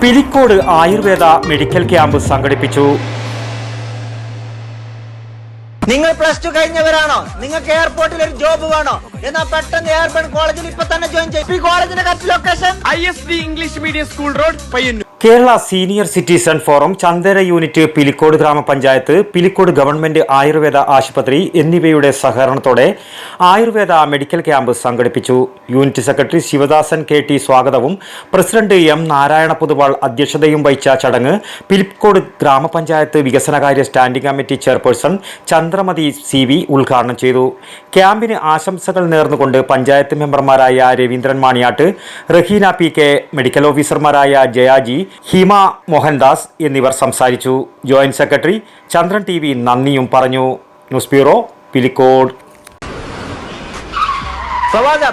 Pilicode Ayurveda medical camp സംഘടിപ്പിച്ചു. നിങ്ങൾ +2 കഴിഞ്ഞവരാണോ? നിങ്ങൾക്ക് എയർപോർട്ടിൽ ഒരു ജോബ് വേണോ? എന്നാൽ പെട്ടെന്ന് എയർബൺ കോളേജിൽ ഇപ്പൊ തന്നെ ജോയിൻ ചെയ്യും. ഈ കോളേജിന്റെ correct location ISD English medium school road, Payyanur. Kerala senior citizen forum, Chandera unit, Pilicode grama panchayat, Pilicode government Ayurveda ആശുപത്രി എന്നിവയുടെ സഹകരണത്തോടെ ആയുർവേദ മെഡിക്കൽ ക്യാമ്പ് സംഘടിപ്പിച്ചു. യൂണിറ്റ് സെക്രട്ടറി ശിവദാസൻ KT സ്വാഗതവും പ്രസിഡന്റ് M നാരായണ പൊതുവാൾ അധ്യക്ഷതയും വഹിച്ച ചടങ്ങ് പിലിക്കോട് ഗ്രാമപഞ്ചായത്ത് വികസനകാര്യ standing committee chairperson Chandramathi CV ഉദ്ഘാടനം ചെയ്തു. ക്യാമ്പിന് ആശംസകൾ നേർന്നുകൊണ്ട് പഞ്ചായത്ത് മെമ്പർമാരായ രവീന്ദ്രൻ മാണിയാട്ട്, റഹീന PK, മെഡിക്കൽ ഓഫീസർമാരായ ജയാജി, ഹിമ മോഹൻദാസ് എന്നിവർ സംസാരിച്ചു. ജോയിന്റ് സെക്രട്ടറി ചന്ദ്രൻ TV നന്ദിയും പറഞ്ഞു. News bureau, Pilicode.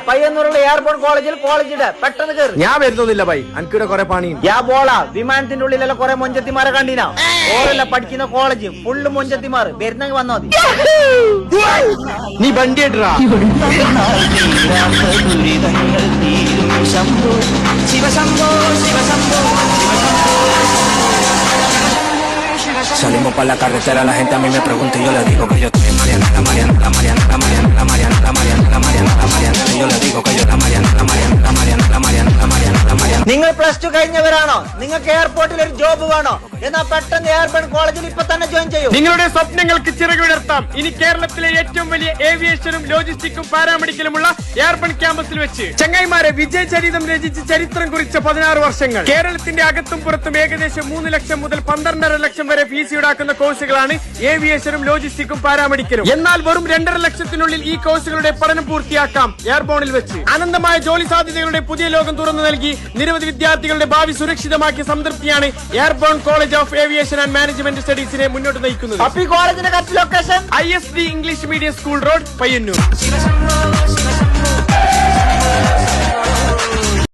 പയ്യന്നൂരുള്ള എയർപോർട്ട് കോളേജിൽ പെട്ടെന്ന് കയറി. ഞാൻ വരുന്നില്ല ബൈ, എനിക്കിവിടെ കുറെ പണി. വിമാനത്തിന്റെ ഉള്ളിലെല്ലാം കുറെ മൊഞ്ചത്തിമാരെ കണ്ടിനാ. ഓരല്ല പഠിക്കുന്ന കോളേജ് ഫുള്ള് മൊഞ്ചത്തിമാർ. വരുന്നെങ്കിൽ വന്നോ മതി. നീ വണ്ടി ഇട്ടാ Salimos para la carretera, la gente a mí me pregunta y yo le digo que yo estoy Mariana, la Mariana, la Mariana, la Mariana, la Mariana, la Mariana, la Mariana, la Mariana, y yo le digo que yo la Mariana, la Mariana, la Mariana, la Mariana, la Mariana, la Mariana. നിങ്ങൾ +2 കഴിഞ്ഞവരാണോ? നിങ്ങൾക്ക് എയർപോർട്ടിൽ ഒരു job വേണോ? എന്നാൽ പെട്ടെന്ന് എയർബൺ കോളേജിൽ ഇപ്പൊ തന്നെ ജോയിൻ ചെയ്യും. നിങ്ങളുടെ സ്വപ്നങ്ങൾക്ക് ചിറകുവിടർത്താം. ഇനി കേരളത്തിലെ ഏറ്റവും വലിയ ഏവിയേഷനും ലോജിസ്റ്റിക്കും പാരാമെഡിക്കലുമുള്ള എയർബൺ ക്യാമ്പസിൽ വെച്ച് ചങ്ങായിമാരെ വിജയചരിതം രചിച്ച് ചരിത്രം കുറിച്ച 16 വർഷങ്ങൾ. കേരളത്തിന്റെ അകത്തും പുറത്തും ഏകദേശം 3 ലക്ഷം മുതൽ 12.5 ലക്ഷം വരെ ഫീസ് ഈടാക്കുന്ന കോഴ്സുകളാണ് ഏവിയേഷനും ലോജിസ്റ്റിക്കും പാരാമെഡിക്കലും. എന്നാൽ വെറും 2.5 ലക്ഷത്തിനുള്ളിൽ ഈ കോഴ്സുകളുടെ പഠനം പൂർത്തിയാക്കാം എയർബോണിൽ വെച്ച്. അനന്തമായ ജോലി സാധ്യതകളുടെ പുതിയ ലോകം തുറന്നു നൽകി നിരവധി വിദ്യാർത്ഥികളുടെ ഭാവി സുരക്ഷിതമാക്കിയ സംതൃപ്തിയാണ് Airborne college of aviation and management സ്റ്റഡീസിനെ മുന്നോട്ട് നയിക്കുന്നത്. ഈ കോളേജിന്റെ correct location ISD English medium school road, Payyanur.